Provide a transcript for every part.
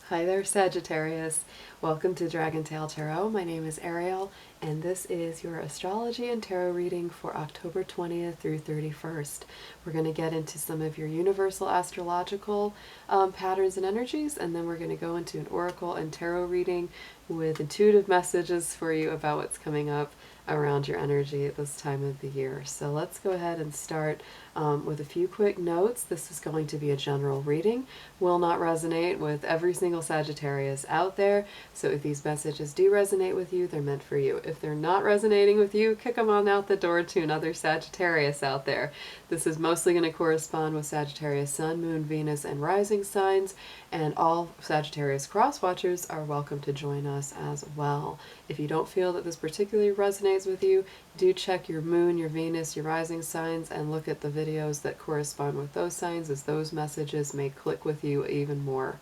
Hi there, Sagittarius. Welcome to Dragon Tail Tarot. My name is Ariel, and this is your astrology and tarot reading for October 20th through 31st. We're going to get into some of your universal astrological patterns and energies, and then we're going to go into an oracle and tarot reading with intuitive messages for you about what's coming up around your energy at this time of the year. So let's go ahead and start with a few quick notes. This is going to be a general reading, will not resonate with every single Sagittarius out there. So if these messages do resonate with you, they're meant for you. If they're not resonating with you, kick them on out the door to another Sagittarius out there. This is mostly going to correspond with Sagittarius Sun, Moon, Venus, and rising signs, and all Sagittarius cross-watchers are welcome to join us as well. If you don't feel that this particularly resonates with you, do check your moon, your Venus, your rising signs, and look at the videos that correspond with those signs, as those messages may click with you even more.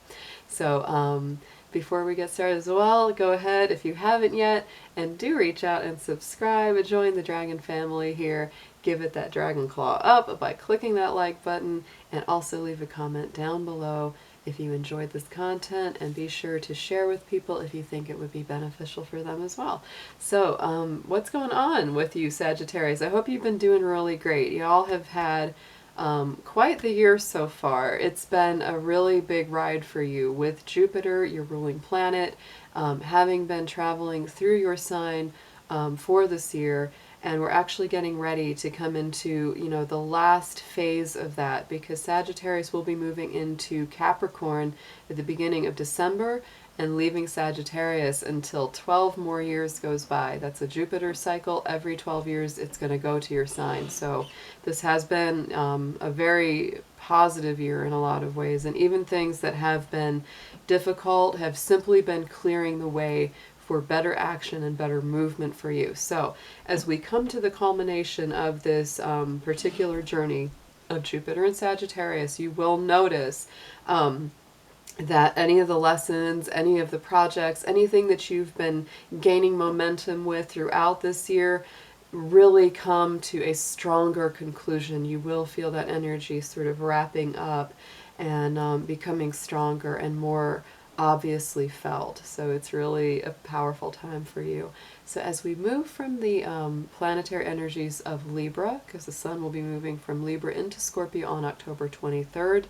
So before we get started as well, go ahead if you haven't yet, and do reach out and subscribe and join the Dragon family here. Give it that dragon claw up by clicking that like button, and also leave a comment down below if you enjoyed this content, and be sure to share with people if you think it would be beneficial for them as well. So what's going on with you, Sagittarius? I hope you've been doing really great. Y'all have had quite the year so far. It's been a really big ride for you with Jupiter, your ruling planet, having been traveling through your sign for this year. And we're actually getting ready to come into, the last phase of that, because Sagittarius will be moving into Capricorn at the beginning of December and leaving Sagittarius until 12 more years goes by. That's a Jupiter cycle. Every 12 years it's going to go to your sign. So this has been a very positive year in a lot of ways, and even things that have been difficult have simply been clearing the way for better action and better movement for you. So as we come to the culmination of this particular journey of Jupiter and Sagittarius, you will notice that any of the lessons, any of the projects, anything that you've been gaining momentum with throughout this year really come to a stronger conclusion. You will feel that energy sort of wrapping up and becoming stronger and more obviously felt. So it's really a powerful time for you. So as we move from the planetary energies of Libra, because the sun will be moving from Libra into Scorpio on October 23rd,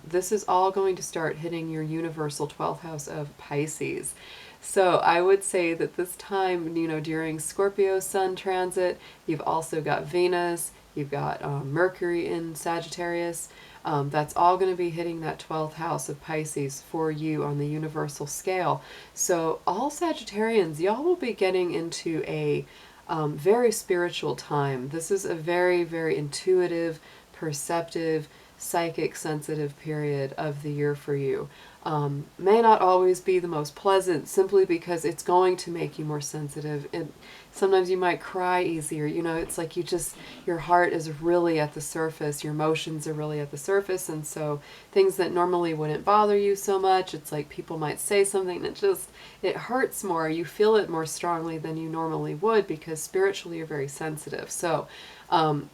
this is all going to start hitting your universal 12th house of Pisces. So I would say that this time, during Scorpio sun transit, you've also got Venus, you've got Mercury in Sagittarius. That's all going to be hitting that 12th house of Pisces for you on the universal scale. So all Sagittarians, y'all will be getting into a very spiritual time. This is a very, very intuitive, perceptive, psychic, sensitive period of the year for you. May not always be the most pleasant, simply because it's going to make you more sensitive. And sometimes you might cry easier. It's like your heart is really at the surface, your emotions are really at the surface, and so things that normally wouldn't bother you so much, it's like people might say something that it hurts more. You feel it more strongly than you normally would, because spiritually you're very sensitive. So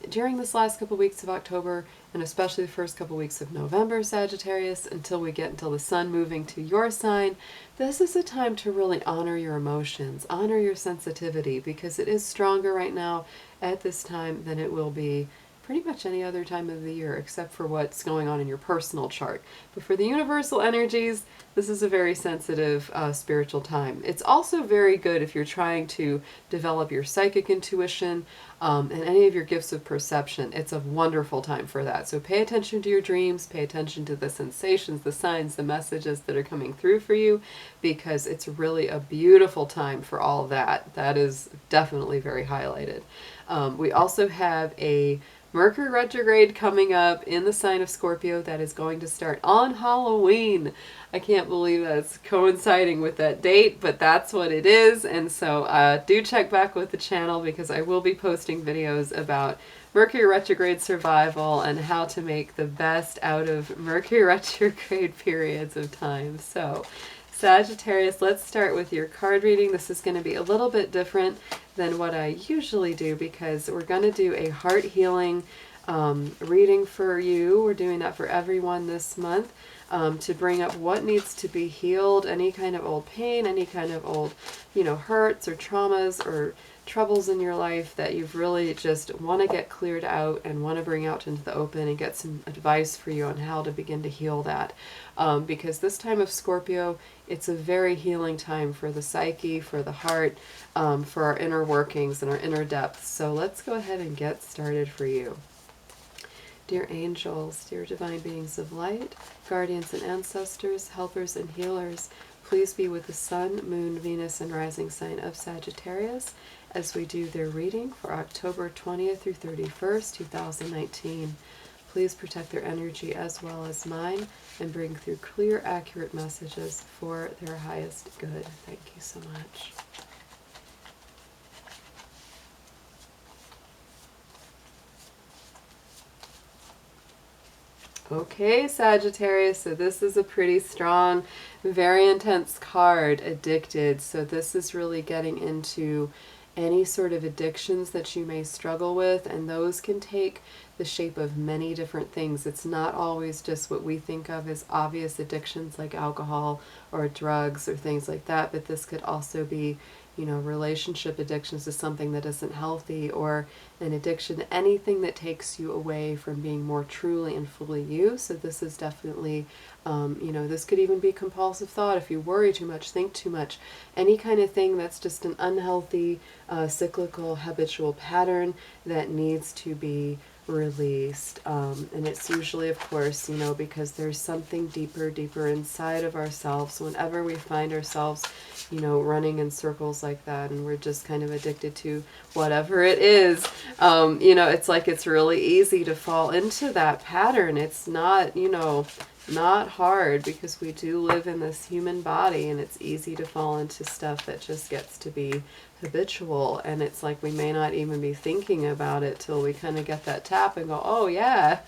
during this last couple weeks of October, and especially the first couple weeks of November, Sagittarius, until the sun moving to your sign, this is a time to really honor your emotions, honor your sensitivity, because it is stronger right now at this time than it will be pretty much any other time of the year, except for what's going on in your personal chart. But for the universal energies, this is a very sensitive spiritual time. It's also very good if you're trying to develop your psychic intuition and any of your gifts of perception. It's a wonderful time for that. So pay attention to your dreams, pay attention to the sensations, the signs, the messages that are coming through for you, because it's really a beautiful time for all that. That is definitely very highlighted. We also have a Mercury retrograde coming up in the sign of Scorpio that is going to start on Halloween. I can't believe that's coinciding with that date, but that's what it is. And so do check back with the channel, because I will be posting videos about Mercury retrograde survival and how to make the best out of Mercury retrograde periods of time. So Sagittarius, let's start with your card reading. This is going to be a little bit different than what I usually do, because we're going to do a heart healing reading for you. We're doing that for everyone this month. to bring up what needs to be healed, any kind of old pain, any kind of old, hurts or traumas or troubles in your life that you've really just want to get cleared out and want to bring out into the open, and get some advice for you on how to begin to heal that. Because this time of Scorpio, it's a very healing time for the psyche, for the heart, for our inner workings and our inner depths. So let's go ahead and get started for you. Dear angels, dear divine beings of light, guardians and ancestors, helpers and healers, please be with the Sun, Moon, Venus, and rising sign of Sagittarius as we do their reading for October 20th through 31st, 2019. Please protect their energy as well as mine and bring through clear, accurate messages for their highest good. Thank you so much. Okay, Sagittarius, so this is a pretty strong, very intense card, Addicted. So this is really getting into any sort of addictions that you may struggle with, and those can take the shape of many different things. It's not always just what we think of as obvious addictions like alcohol or drugs or things like that, but this could also be, relationship addictions to something that isn't healthy, or an addiction to anything that takes you away from being more truly and fully you. So this is definitely, this could even be compulsive thought. If you worry too much, think too much, any kind of thing that's just an unhealthy, cyclical, habitual pattern that needs to be released. And it's usually, of course, because there's something deeper inside of ourselves. So whenever we find ourselves, running in circles like that, and we're just kind of addicted to whatever it is, it's like it's really easy to fall into that pattern. It's not, not hard, because we do live in this human body, and it's easy to fall into stuff that just gets to be habitual, and it's like we may not even be thinking about it till we kind of get that tap and go, oh yeah,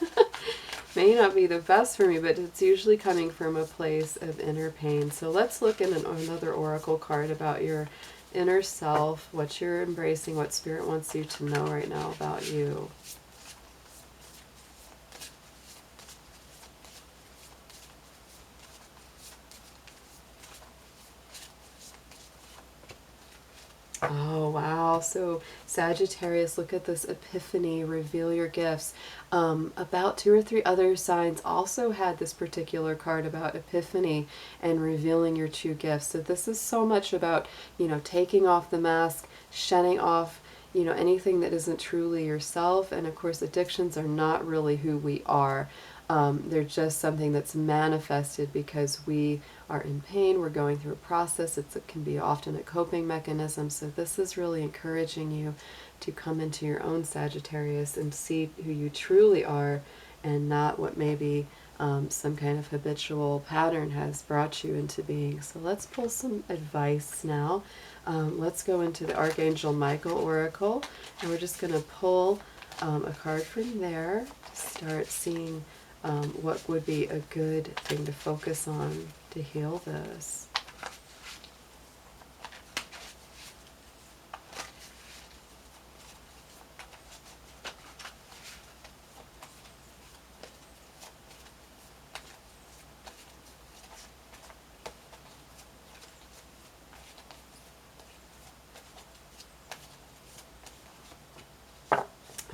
may not be the best for me, but it's usually coming from a place of inner pain. So let's look at another oracle card about your inner self, what you're embracing, what Spirit wants you to know right now about you. Oh, wow. So Sagittarius, look at this epiphany, reveal your gifts. About 2 or 3 other signs also had this particular card about epiphany and revealing your true gifts. So this is so much about, taking off the mask, shedding off, anything that isn't truly yourself. And of course, addictions are not really who we are. They're just something that's manifested because we are in pain, we're going through a process. It can be often a coping mechanism. So this is really encouraging you to come into your own Sagittarius and see who you truly are, and not what maybe some kind of habitual pattern has brought you into being. So let's pull some advice now. Let's go into the Archangel Michael Oracle, and we're just going to pull a card from there to start seeing what would be a good thing to focus on to heal this.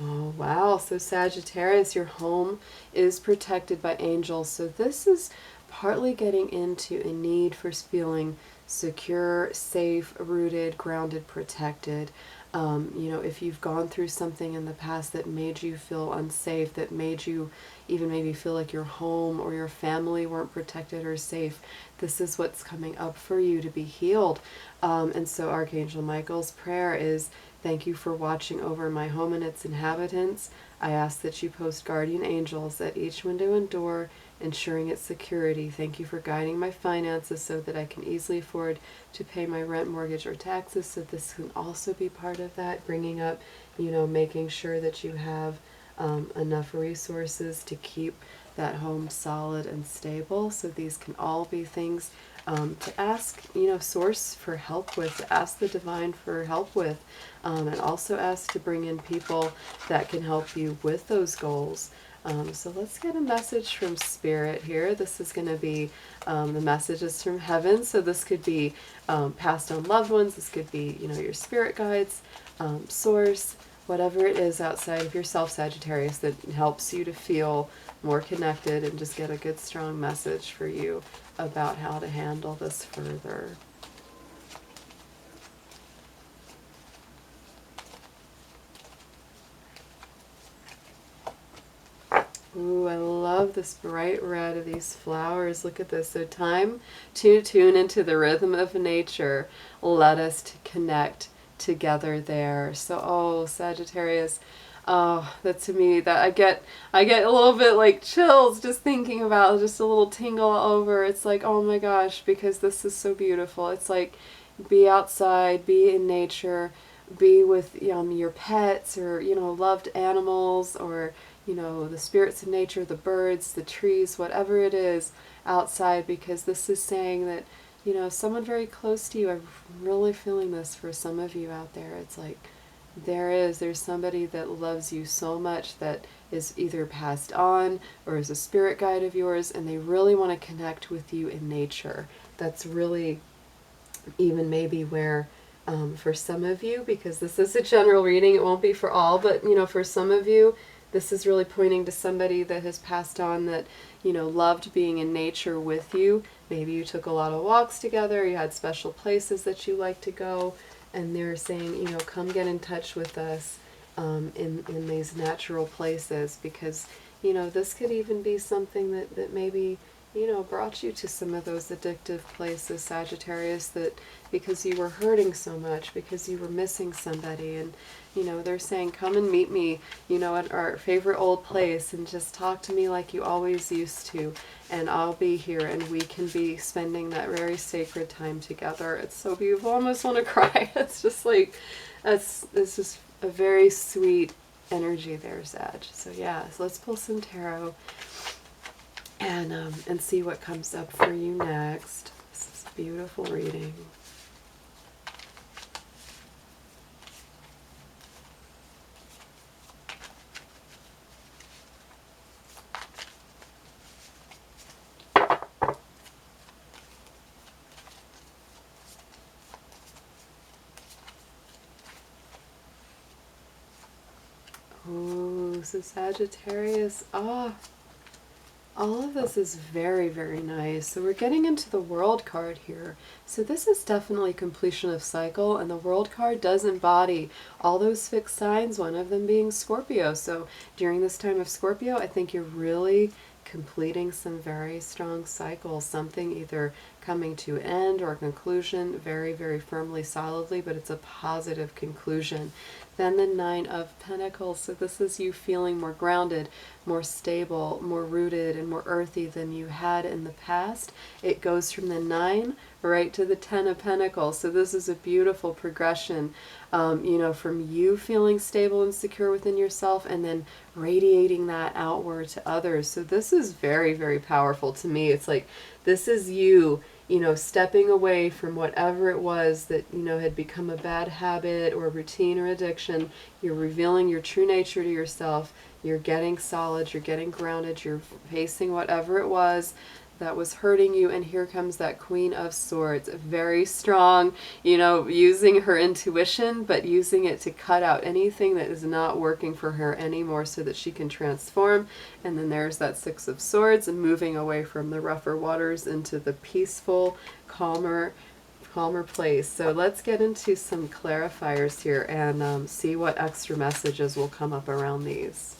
Oh, wow. So Sagittarius, your home is protected by angels. So this is partly getting into a need for feeling secure, safe, rooted, grounded, protected. If you've gone through something in the past that made you feel unsafe, that made you even maybe feel like your home or your family weren't protected or safe, this is what's coming up for you to be healed. And so Archangel Michael's prayer is, thank you for watching over my home and its inhabitants. I ask that you post guardian angels at each window and door, ensuring its security. Thank you for guiding my finances so that I can easily afford to pay my rent, mortgage, or taxes. So this can also be part of that, bringing up, making sure that you have enough resources to keep that home solid and stable. So these can all be things to ask, Source for help with, to ask the divine for help with, and also ask to bring in people that can help you with those goals. So let's get a message from Spirit here. This is going to be the messages from heaven. So this could be passed on loved ones. This could be, your spirit guides, source, whatever it is outside of yourself, Sagittarius, that helps you to feel more connected and just get a good, strong message for you about how to handle this further. Ooh, I love this bright red of these flowers. Look at this. So time to tune into the rhythm of nature. Let us to connect together there. So, oh, Sagittarius, oh, that to me, that I get a little bit like chills just thinking about, just a little tingle all over. It's like, oh my gosh, because this is so beautiful. It's like, be outside, be in nature, be with your pets, or loved animals, or the spirits of nature, the birds, the trees, whatever it is outside, because this is saying that someone very close to you, I'm really feeling this for some of you out there. It's like there's somebody that loves you so much that is either passed on or is a spirit guide of yours, and they really want to connect with you in nature. That's really even maybe where for some of you, because this is a general reading, it won't be for all, but for some of you, this is really pointing to somebody that has passed on that, loved being in nature with you. Maybe you took a lot of walks together, you had special places that you like to go, and they're saying, come get in touch with us in these natural places, because, this could even be something that maybe, brought you to some of those addictive places, Sagittarius, that because you were hurting so much, because you were missing somebody, and they're saying, come and meet me, at our favorite old place, and just talk to me like you always used to, and I'll be here, and we can be spending that very sacred time together. It's so beautiful. I almost want to cry. It's just like, it's just a very sweet energy there, Sag. So yeah, so let's pull some tarot and see what comes up for you next. This is a beautiful reading. Ooh, so Sagittarius, all of this is very, very nice. So we're getting into the World card here. So this is definitely completion of cycle, and the World card does embody all those fixed signs, one of them being Scorpio. So during this time of Scorpio, I think you're really completing some very strong cycles, something either coming to an end or a conclusion very, very firmly, solidly, but it's a positive conclusion. Then the Nine of Pentacles. So this is you feeling more grounded, more stable, more rooted, and more earthy than you had in the past. It goes from the 9 right to the 10 of Pentacles. So this is a beautiful progression, from you feeling stable and secure within yourself, and then radiating that outward to others. So this is very, very powerful to me. It's like, this is you, stepping away from whatever it was that, had become a bad habit or routine or addiction. You're revealing your true nature to yourself. You're getting solid, you're getting grounded, you're facing whatever it was that was hurting you, and here comes that Queen of Swords, very strong, using her intuition, but using it to cut out anything that is not working for her anymore so that she can transform. And then there's that Six of Swords, and moving away from the rougher waters into the peaceful, calmer place. So let's get into some clarifiers here and see what extra messages will come up around these.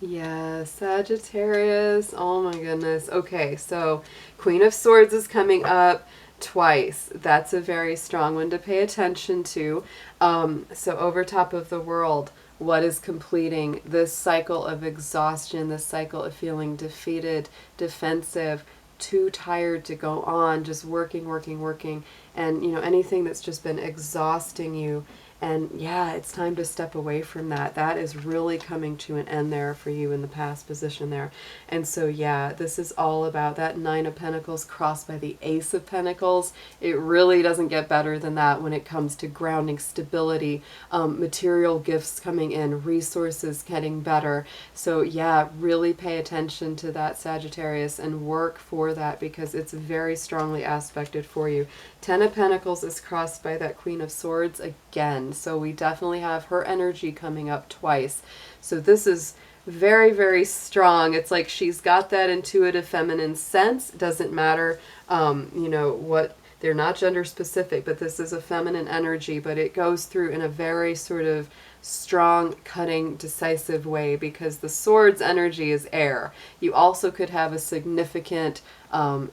Yeah, Sagittarius. Oh my goodness. Okay, so Queen of Swords is coming up twice. That's a very strong one to pay attention to. So over top of the World, what is completing this cycle of exhaustion, this cycle of feeling defeated, defensive, too tired to go on, just working, and anything that's just been exhausting you. And yeah, it's time to step away from that. That is really coming to an end there for you in the past position there. And so yeah, this is all about that Nine of Pentacles crossed by the Ace of Pentacles. It really doesn't get better than that when it comes to grounding, stability, material gifts coming in, resources getting better. So yeah, really pay attention to that, Sagittarius, and work for that, because it's very strongly aspected for you. Ten of Pentacles is crossed by that Queen of Swords again. So we definitely have her energy coming up twice. So this is very, very strong. It's like she's got that intuitive feminine sense. Doesn't matter, you know, what, they're not gender specific, but this is a feminine energy, but it goes through in a very sort of strong, cutting, decisive way, because the Swords energy is air. You also could have a significant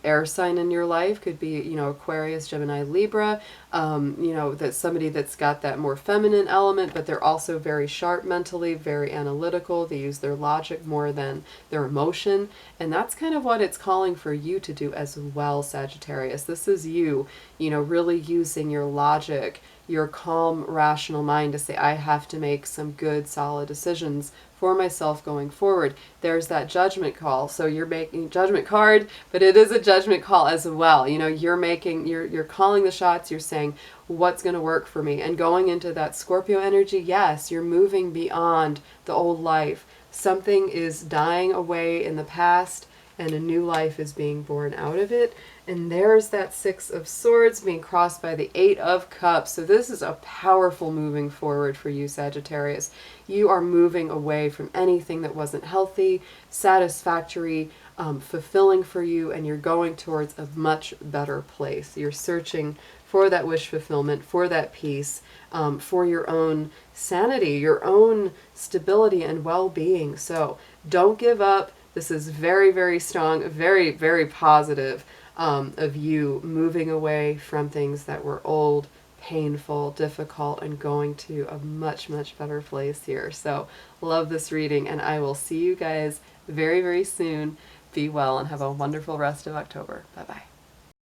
air sign in your life. Could be, you know, Aquarius, Gemini, Libra, you know, that's somebody that's got that more feminine element, but they're also very sharp mentally, very analytical. They use their logic more than their emotion. And that's kind of what it's calling for you to do as well, Sagittarius. This is you, you know, really using your logic, your calm, rational mind to say, I have to make some good, solid decisions for myself going forward. There's that judgment call. So you're making a judgment card, but it is a judgment call as well. You know, you're calling the shots. You're saying what's going to work for me, and going into that Scorpio energy. Yes, you're moving beyond the old life. Something is dying away in the past, and a new life is being born out of it. And there's that Six of Swords being crossed by the Eight of Cups. So this is a powerful moving forward for you, Sagittarius. You are moving away from anything that wasn't healthy, satisfactory, fulfilling for you, and you're going towards a much better place. You're searching for that wish fulfillment, for that peace, for your own sanity, your own stability and well-being. So don't give up. This is very, very strong, very, very positive, of you moving away from things that were old, painful, difficult, and going to a much, much better place here. So love this reading, and I will see you guys very, very soon. Be well and have a wonderful rest of October. Bye-bye.